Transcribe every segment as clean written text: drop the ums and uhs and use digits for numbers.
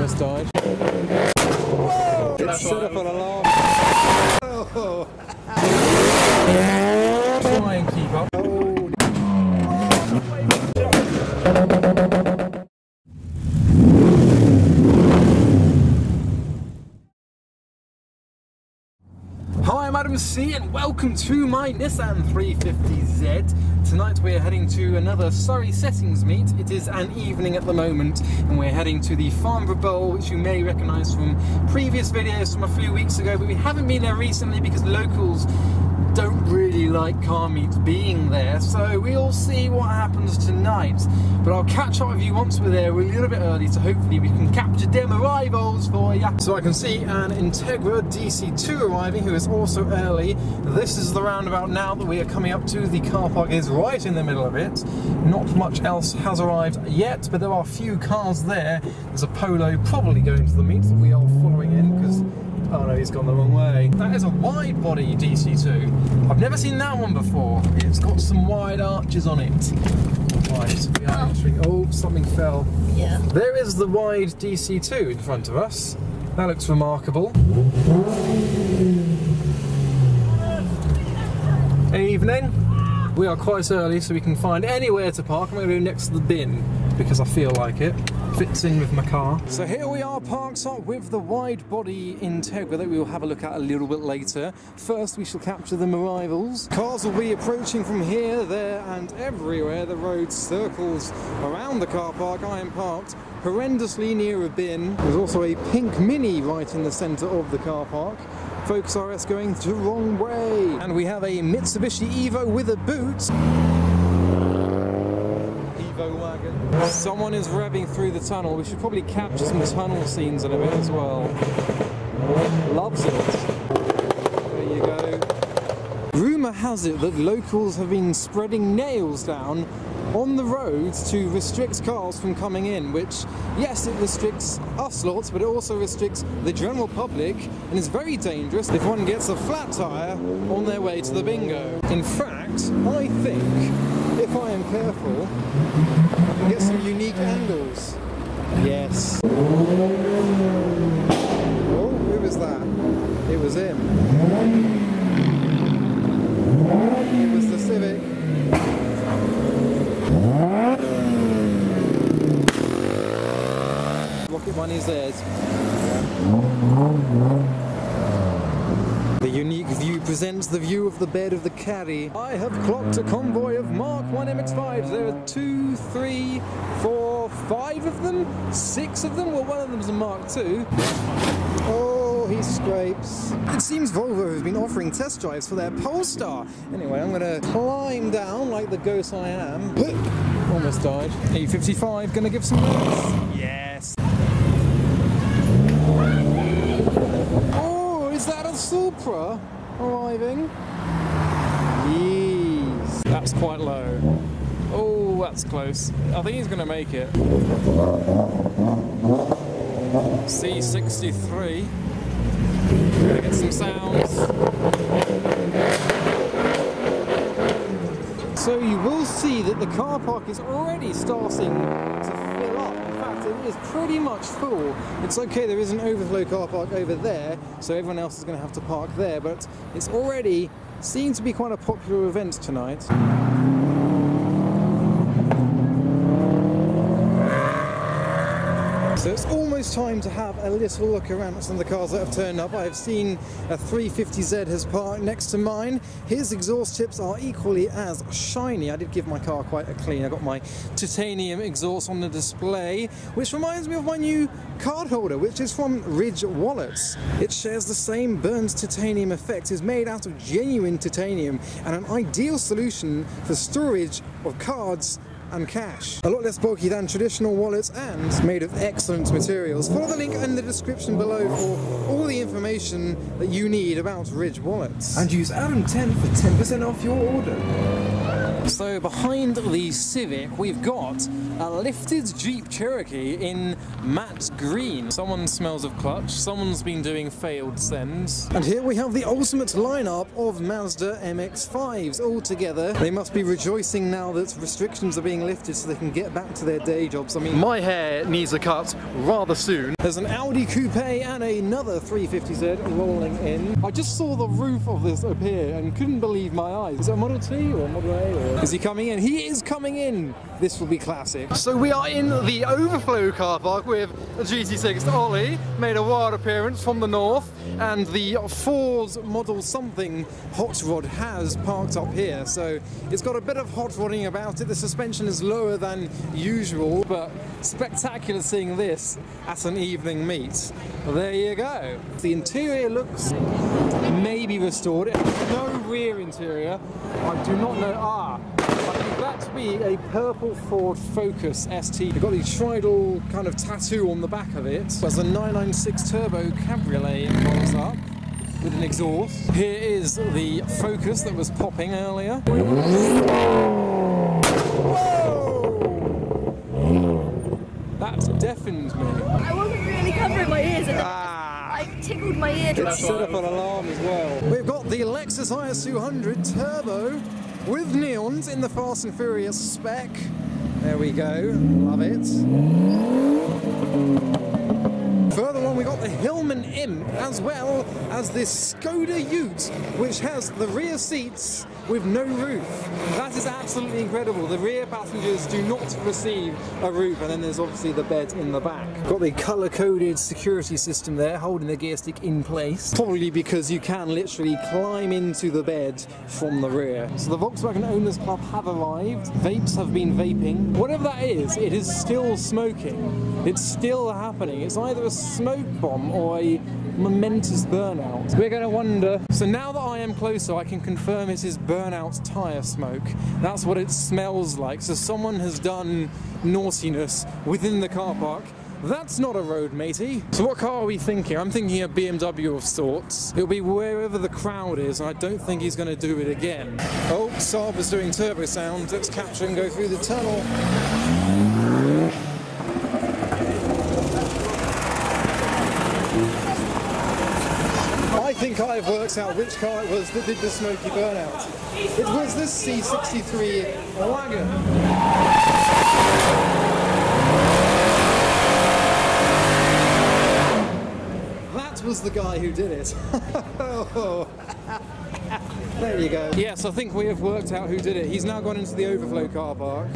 Almost died. Whoa! It set up an alarm. Oh. Try and keep up. Hi, I'm Adam C and welcome to my Nissan 350Z. Tonight we're heading to another Surrey Settings meet. It is an evening at the moment and we're heading to the Farnborough Bowl, which you may recognise from previous videos from a few weeks ago, but we haven't been there recently because locals don't really like car meets being there, so we'll see what happens tonight. But I'll catch up with you once we're there. We're a little bit early, so hopefully we can capture them arrivals for you. So I can see an Integra DC2 arriving, who is also early. This is the roundabout now that we are coming up to. The car park is right in the middle of it. Not much else has arrived yet, but there are a few cars there. There's a Polo probably going to the meet that we are following in, because oh no, he's gone the wrong way. That is a wide body DC2. I've never seen that one before. It's got some wide arches on it. Right, we are entering. Oh, something fell. Yeah. There is the wide DC2 in front of us. That looks remarkable. Evening. We are quite early, so we can find anywhere to park. I'm going to go next to the bin because I feel like it. Fits in with my car. So here we are parked up with the wide body Integra that we will have a look at a little bit later. First we shall capture them arrivals. Cars will be approaching from here, there and everywhere. The road circles around the car park. I am parked horrendously near a bin. There's also a pink Mini right in the centre of the car park. Focus RS going the wrong way. And we have a Mitsubishi Evo with a boot. Wagon. Someone is revving through the tunnel. We should probably capture some tunnel scenes in a bit as well. Loves it. There you go. Rumour has it that locals have been spreading nails down on the roads to restrict cars from coming in, which, yes, it restricts us lots, but it also restricts the general public and is very dangerous if one gets a flat tyre on their way to the bingo. In fact, I think if I am careful, I can get some unique angles. Yes. Oh, who was that? It was him. It was the Civic. Rocket Money Z. The unique view presents the view of the bed of the Caddy. I have clocked a convoy of Mark 1 MX-5s. There are 2, 3, 4, 5 of them? 6 of them? Well, one of them's a Mark 2. Oh, he scrapes. It seems Volvo has been offering test drives for their Polestar. Anyway, I'm going to climb down like the ghost I am. Almost died. E55, going to give some notes. Yes. Is that a Supra arriving? Yes. That's quite low. Oh, that's close. I think he's going to make it. C63. Gonna get some sounds. So you will see that the car park is already starting to fill up. In fact, it is pretty much full. It's okay, there is an overflow car park over there, so everyone else is going to have to park there, but it's already seen to be quite a popular event tonight. So it's almost time to have a little look around at some of the cars that have turned up. I've seen a 350Z has parked next to mine. His exhaust tips are equally as shiny. I did give my car quite a clean. I got my titanium exhaust on the display, which reminds me of my new card holder, which is from Ridge Wallets. It shares the same burnt titanium effect, is made out of genuine titanium, and an ideal solution for storage of cards and cash. A lot less bulky than traditional wallets and made of excellent materials. Follow the link in the description below for all the information that you need about Ridge Wallets. And use Adam10 for 10% off your order. So behind the Civic, we've got a lifted Jeep Cherokee in matte green. Someone smells of clutch, someone's been doing failed sends. And here we have the ultimate lineup of Mazda MX-5s all together. They must be rejoicing now that restrictions are being lifted so they can get back to their day jobs. I mean, my hair needs a cut rather soon. There's an Audi Coupe and another 350Z rolling in. I just saw the roof of this appear and couldn't believe my eyes. Is it a Model T or a Model A? Or is he coming in? He is coming in! This will be classic. So we are in the overflow car park with a GT6 Ollie, made a wild appearance from the north, and the Ford Model something hot rod has parked up here. So it's got a bit of hot rodding about it. The suspension is lower than usual, but spectacular seeing this at an evening meet. Well, there you go. The interior looks maybe restored. No rear interior. I do not know. I think that to be a purple Ford Focus ST. They've got the Tridal kind of tattoo on the back of it. There's a 996 Turbo Cabriolet rolls up with an exhaust. Here is the Focus that was popping earlier. Whoa! That deafened me. I wasn't really covering my ears and I tickled my ear. It set up an alarm as well. We've got the Lexus IS200 Turbo with neons in the Fast and Furious spec. There we go, love it. Further on we got the Hillman Imp as well as this Skoda Ute, which has the rear seats with no roof. That is absolutely incredible. The rear passengers do not receive a roof, and then there's obviously the bed in the back. Got the colour-coded security system there holding the gear stick in place, probably because you can literally climb into the bed from the rear. So the Volkswagen Owners Club have arrived. Vapes have been vaping. Whatever that is, it is still smoking. It's still happening. It's either a smoke bomb or a momentous burnout. We're going to wonder. So now that I am closer, I can confirm it is burnout tyre smoke. That's what it smells like. So someone has done naughtiness within the car park. That's not a road, matey. So what car are we thinking? I'm thinking a BMW of sorts. It'll be wherever the crowd is, and I don't think he's going to do it again. Oh, Saab is doing turbo sound. Let's capture and go through the tunnel. I think I've worked out which car it was that did the smoky burnout. It was this C63 wagon. That was the guy who did it. There you go. Yes, I think we have worked out who did it. He's now gone into the overflow car park.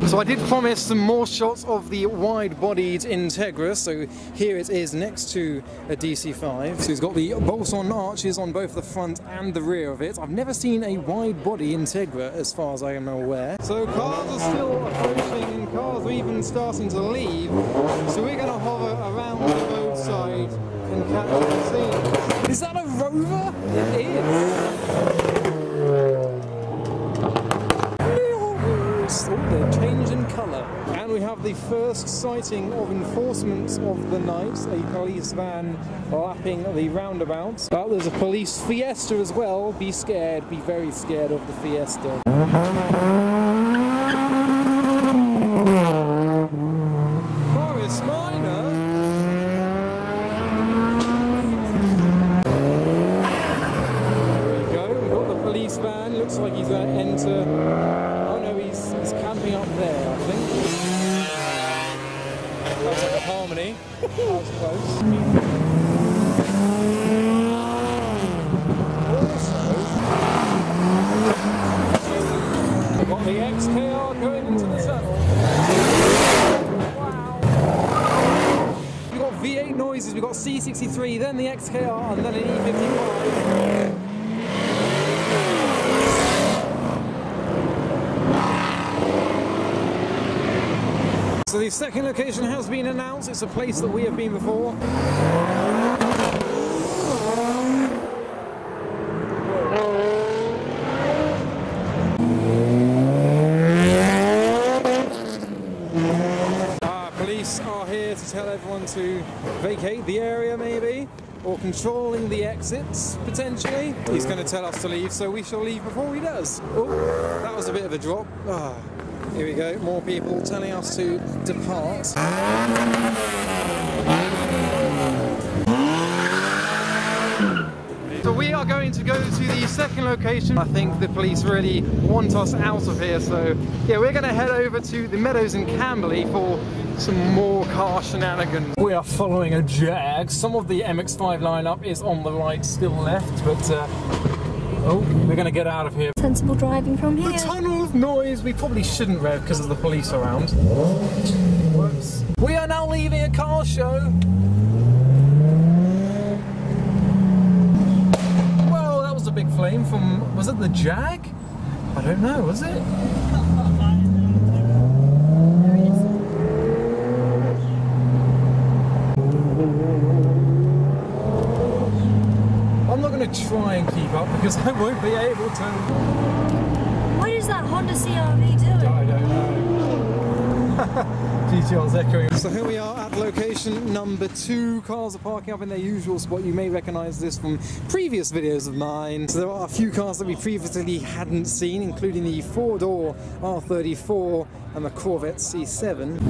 So I did promise some more shots of the wide-bodied Integra, so here it is next to a DC5. So it's got the bolt-on arches on both the front and the rear of it. I've never seen a wide-body Integra as far as I am aware. So cars are still approaching and cars are even starting to leave. So we're going to hover around the roadside and capture the scene. Is that a Rover? It is. Oh, they're changed in colour. And we have the first sighting of enforcement of the night, a police van lapping the roundabout. But there's a police Fiesta as well. Be scared, be very scared of the Fiesta. Morris Minor? There we go, we've got the police van. Looks like he's going to enter. He's camping up there, I think. That's like a Harmony. That was close. Also, we've got the XKR going into the tunnel. Wow. We've got V8 noises, we've got C63, then the XKR, and then an E55. So the second location has been announced. It's a place that we have been before. Police are here to tell everyone to vacate the area maybe, or controlling the exits potentially. He's going to tell us to leave, so we shall leave before he does. Oh, that was a bit of a drop. Here we go, more people telling us to depart. So we are going to go to the second location. I think the police really want us out of here, so yeah, we're going to head over to the Meadows in Camberley for some more car shenanigans. We are following a Jag. Some of the MX-5 lineup is on the right, still left, but oh, we're going to get out of here. Sensible driving from here. The tunnel of noise. We probably shouldn't rev because of the police around. Whoops. We are now leaving a car show. A big flame from, was it the Jag? I don't know, was it? I'm not going to try and keep up because I won't be able to. What is that Honda CR-V doing? I don't know. GTR's echoing. So here we are at location number 2. Cars are parking up in their usual spot. You may recognise this from previous videos of mine. So there are a few cars that we previously hadn't seen, including the 4-door R34 and the Corvette C7.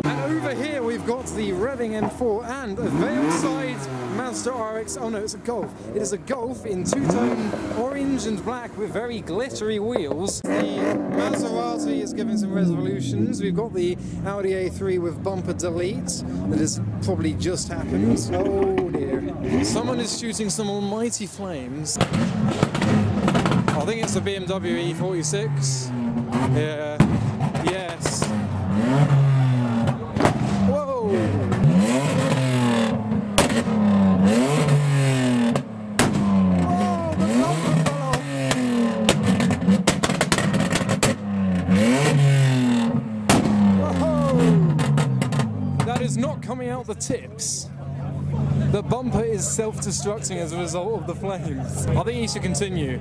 And over here we've got the revving M4 and a Veilside Mazda RX. Oh no, it's a Golf. It is a Golf in two-tone orange and black with very glittery wheels. The Maserati is giving some resolutions. We've got the Audi A3 with bumper delete that has probably just happened. Oh dear. Someone is shooting some almighty flames. I think it's a BMW E46. Yeah. Yes. Whoa! Not coming out the tips. The bumper is self-destructing as a result of the flames. I think he should continue.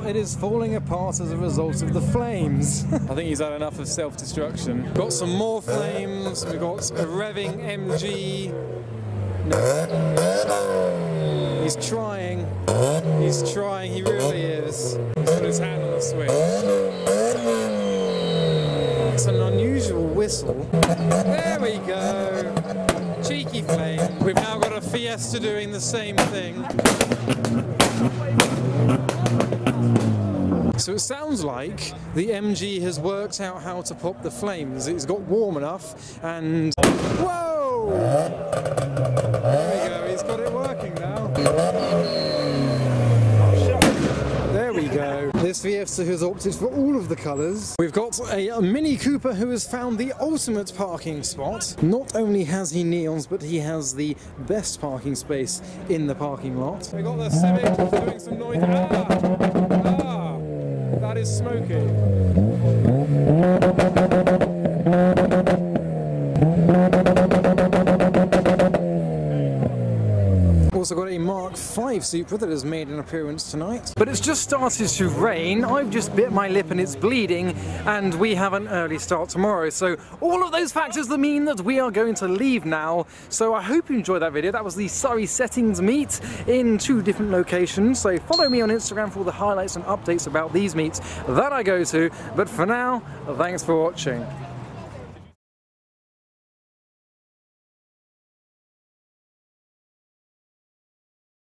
It is falling apart as a result of the flames. I think he's had enough of self-destruction. Got some more flames. We've got a revving MG. No. He's trying. He's trying. He really is. He's got his hand on the switch. It's an unusual whistle. There we go. Cheeky flame. We've now got a Fiesta doing the same thing. So it sounds like the MG has worked out how to pop the flames. It's got warm enough and... Whoa! There we go, he's got it working now. There we go. This Fiesta has opted for all of the colours. We've got a Mini Cooper who has found the ultimate parking spot. Not only has he neons, but he has the best parking space in the parking lot. We've got the Civic doing some noise. That is smoky. Also got a Mark V Supra that has made an appearance tonight. But it's just started to rain. I've just bit my lip and it's bleeding, and we have an early start tomorrow. So all of those factors that mean that we are going to leave now. So I hope you enjoyed that video. That was the Surrey Settings meet in 2 different locations. So follow me on Instagram for all the highlights and updates about these meets that I go to. But for now, thanks for watching.